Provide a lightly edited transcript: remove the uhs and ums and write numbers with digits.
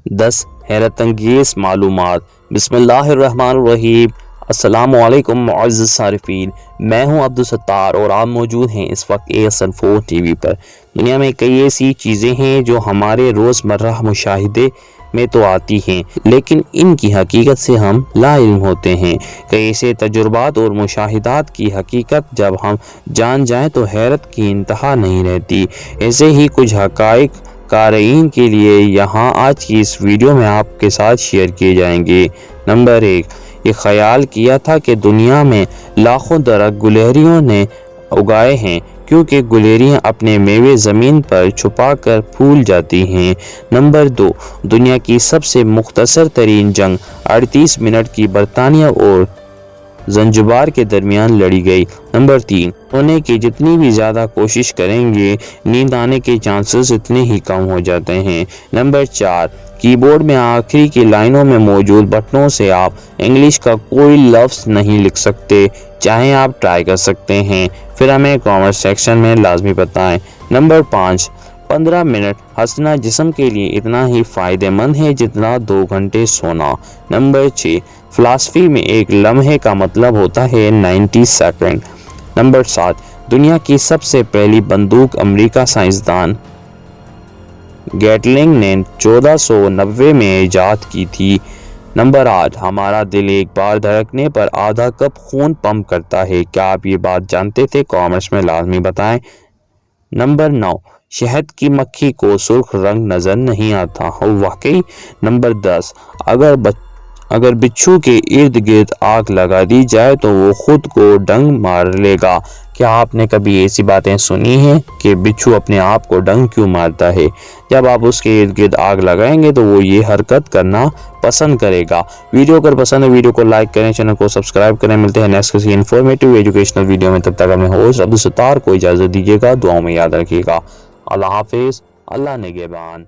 10 حیرت انگیز معلومات۔ بسم اللہ الرحمن الرحیم۔ السلام علیکم معزز صارفین، میں ہوں عبدالستار اور آپ موجود ہیں اس وقت ASN4 ٹی وی پر۔ دنیا میں کئی ایسی چیزیں ہیں جو ہمارے روزمرہ مشاہدے میں تو آتی ہیں لیکن ان کی حقیقت سے ہم لا علم ہوتے ہیں۔ کئی ایسے تجربات اور مشاہدات کی حقیقت جب ہم جان جائیں تو حیرت کی انتہا نہیں رہتی۔ ایسے ہی کچھ حقائق قارئین کے لیے یہاں آج کی اس ویڈیو میں آپ کے ساتھ شیئر کیے جائیں گے۔ نمبر 1، یہ خیال کیا تھا کہ دنیا میں لاکھوں درخت گلہریوں نے اگائے ہیں کیونکہ گلہریاں اپنے میوے زمین پر چھپا کر پھول جاتی ہیں۔ نمبر 2، دنیا کی سب سے مختصر ترین جنگ 38 منٹ کی برطانیہ اور زنجبار کے درمیان لڑی گئی۔ نمبر 3، سونے کی جتنی بھی زیادہ کوشش کریں گے نیند آنے کے چانسز اتنے ہی کم ہو جاتے ہیں۔ نمبر 4، کی بورڈ میں آخری کی لائنوں میں موجود بٹنوں سے آپ انگلش کا کوئی لفظ نہیں لکھ سکتے، چاہے آپ ٹرائی کر سکتے ہیں، پھر ہمیں کامنٹ سیکشن میں لازمی بتائیں۔ نمبر 5، 15 منٹ ہنسنا جسم کے لیے اتنا ہی فائدہ مند ہے جتنا 2 گھنٹے سونا۔ نمبر 6، فلسفی میں ایک لمحے کا مطلب ہوتا ہے 90 سیکنڈ۔ نمبر 7، دنیا کی سب سے پہلی بندوق امریکہ سائنسدان گیٹلنگ نے 1490 میں ایجاد کی تھی۔ نمبر 8، ہمارا دل ایک بار دھڑکنے پر آدھا کپ خون پمپ کرتا ہے، کیا آپ یہ بات جانتے تھے؟ کامنٹس میں لازمی بتائیں۔ نمبر 9، شہد کی مکھی کو سرخ رنگ نظر نہیں آتا، واقعی؟ نمبر 10، اگر بچھو کے ارد گرد آگ لگا دی جائے تو وہ خود کو ڈنگ مار لے گا، کیا آپ نے کبھی ایسی باتیں سنی ہیں کہ بچھو اپنے آپ کو ڈنگ کیوں مارتا ہے؟ جب آپ اس کے ارد گرد آگ لگائیں گے تو وہ یہ حرکت کرنا پسند کرے گا۔ ویڈیو اگر پسند ہے ویڈیو کو لائک کریں، چینل کو سبسکرائب کریں۔ ملتے ہیں نیکسٹ کسی انفارمیٹیو ایجوکیشنل ویڈیو میں، تب تک ہمیں ہوسٹ عبدالستار کو اجازت دیجیے گا، دعاؤں میں یاد رکھیے گا۔ اللہ حافظ، اللہ نگہبان۔